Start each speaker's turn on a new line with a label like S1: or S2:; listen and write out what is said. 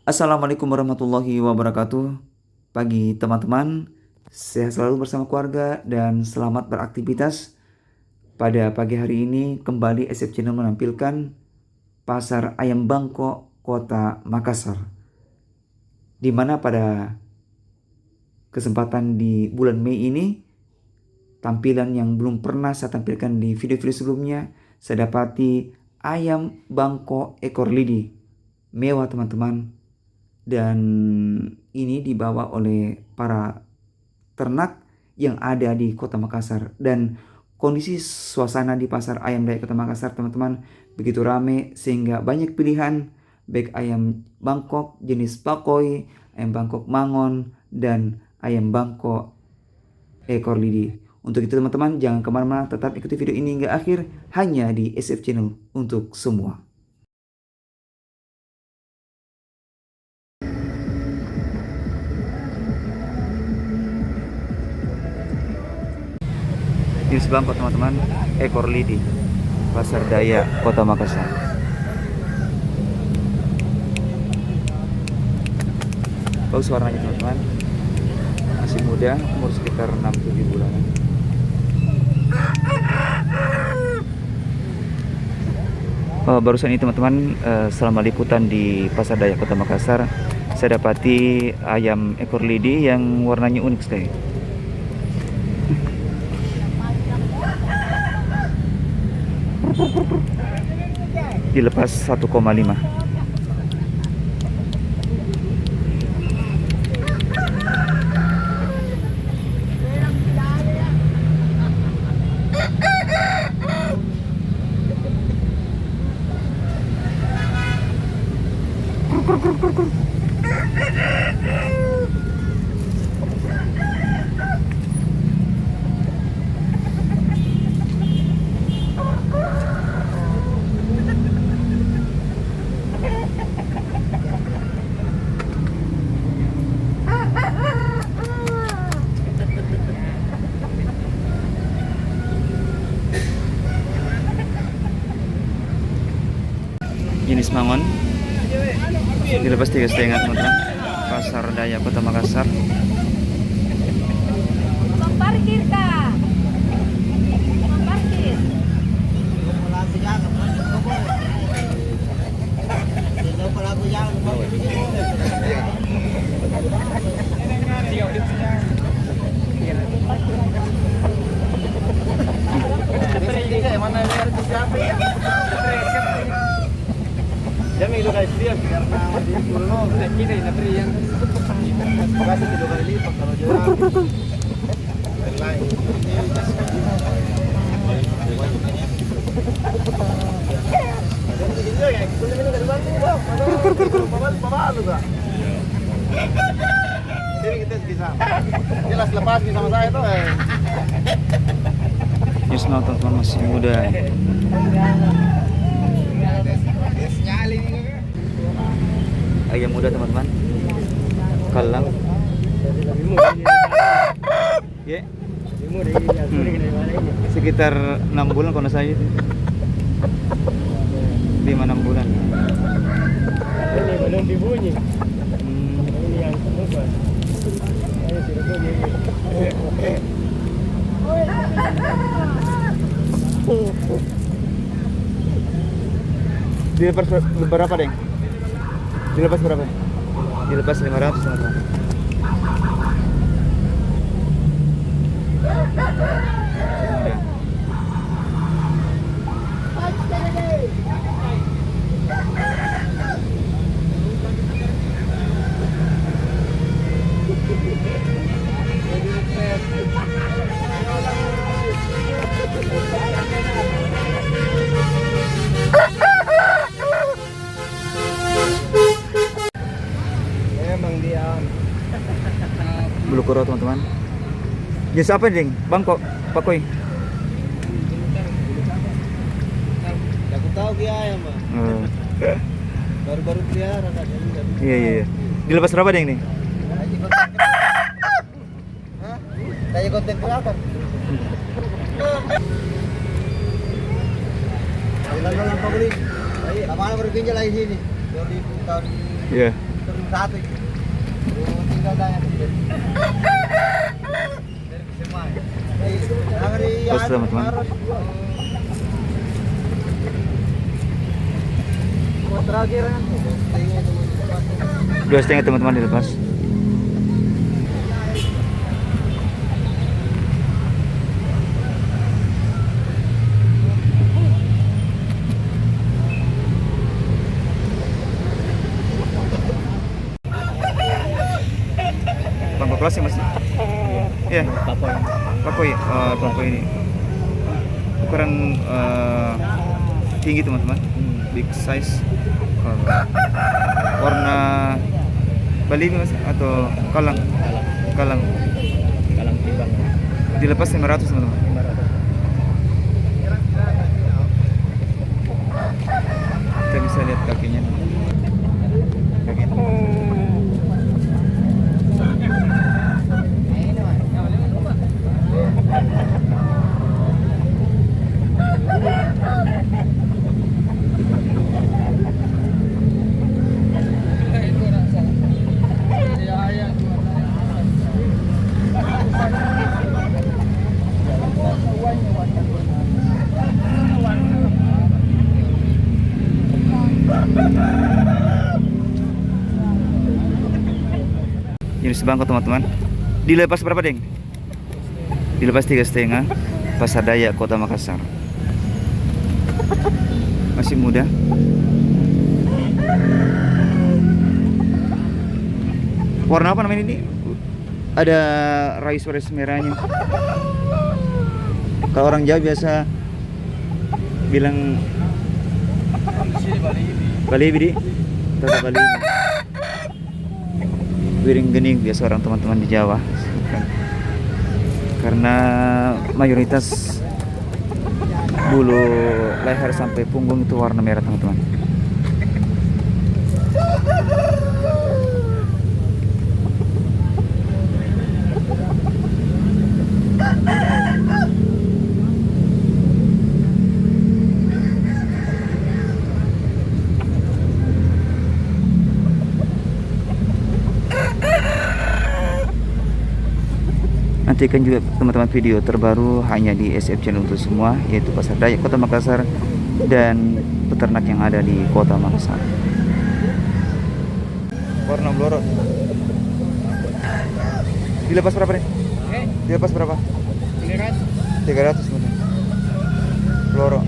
S1: Assalamualaikum warahmatullahi wabarakatuh. Pagi teman-teman, sehat selalu bersama keluarga dan selamat beraktivitas. Pada pagi hari ini kembali SF Channel menampilkan Pasar Ayam Bangkok, Kota Makassar. Di mana pada kesempatan di bulan Mei ini, tampilan yang belum pernah saya tampilkan di video-video sebelumnya, saya dapati ayam Bangkok ekor lidi. Mewah teman-teman. Dan ini dibawa oleh para ternak yang ada di Kota Makassar. Dan kondisi suasana di pasar ayam dari Kota Makassar teman-teman begitu ramai sehingga banyak pilihan, baik ayam Bangkok jenis Pakoi, ayam Bangkok Mangon, dan ayam Bangkok ekor lidi. Untuk itu teman-teman jangan kemana-mana, tetap ikuti video ini hingga akhir hanya di SF Channel untuk semua. Di sebelah teman-teman, ekor lidi, Pasar Daya, Kota Makassar. Bagus warnanya teman-teman, masih muda, umur sekitar 6-7 bulan. Barusan ini teman-teman, selama liputan di Pasar Daya Kota Makassar, saya dapati ayam ekor lidi yang warnanya unik sekali. Dilepas 1,5. Jenis mangon dilepas 3,5 teman-teman. Pasar Daya Kota Makassar.
S2: Bang parkir kak, bang parkir.
S3: Jami itu guys dia karena di pulau kita ini negeri yang makasih 3 kali lipat kalau jalan. Jadi kita bisa jelas lepas sama saya tuh.
S1: Yes, teman-teman masih muda. Ayam muda teman-teman, kalang. Ya, sekitar 6 bulan kalau saya itu. 5-6 bulan.
S3: Ini belum dibunyi. Ini yang kemudian. Ayo sudah bunyi.
S1: Dilepas berapa, Deng? Dilepas berapa? Dilepas 500 teman-teman.
S3: Emang dia
S1: Bulu kuro teman-teman. Jenis apa, Deng? Bangkok, Pakoi.
S3: aku tahu dia ayam, Bang. Baru-baru pelihara kan jadi enggak bisa.
S1: Iya. Dilepas berapa, Deng nih?
S3: Hah? Kayak konten kreator. Jalan-jalan pembeli. Lama-lama berpinjal lagi sini. Jadi tahun
S1: Iya.
S3: satu itu. Tinggal dah yang kecil. Semua.
S1: Terus teman-teman.
S3: Terakhir kan.
S1: 2,5 teman-teman dilepas. Bangku kelas ya mas? Iya. Pakoy. Pakoy ini ukuran tinggi teman-teman, big size. Warna Bali mas atau kalang? Kalang timbang. Dilepas 500 teman-teman. Kita bisa lihat kakinya. Jadi sebangkut teman-teman. Dilepas berapa deng? Dilepas 3,5. Pasar Dayak Kota Makassar. Masih muda. Warna apa namanya ini? Ada rais merahnya. Kalau orang Jawa biasa bilang Bali Bidi. Tata Bali. Wiring gening biasa orang teman-teman di Jawa. Karena mayoritas bulu leher sampai punggung itu warna merah teman-teman. Nantikan juga teman-teman video terbaru hanya di SF Channel untuk semua, yaitu Pasar Dayak Kota Makassar dan peternak yang ada di Kota Makassar. Warna blorot. Dilepas berapa nih? Dilepas berapa? 300 teman-teman. Blorot.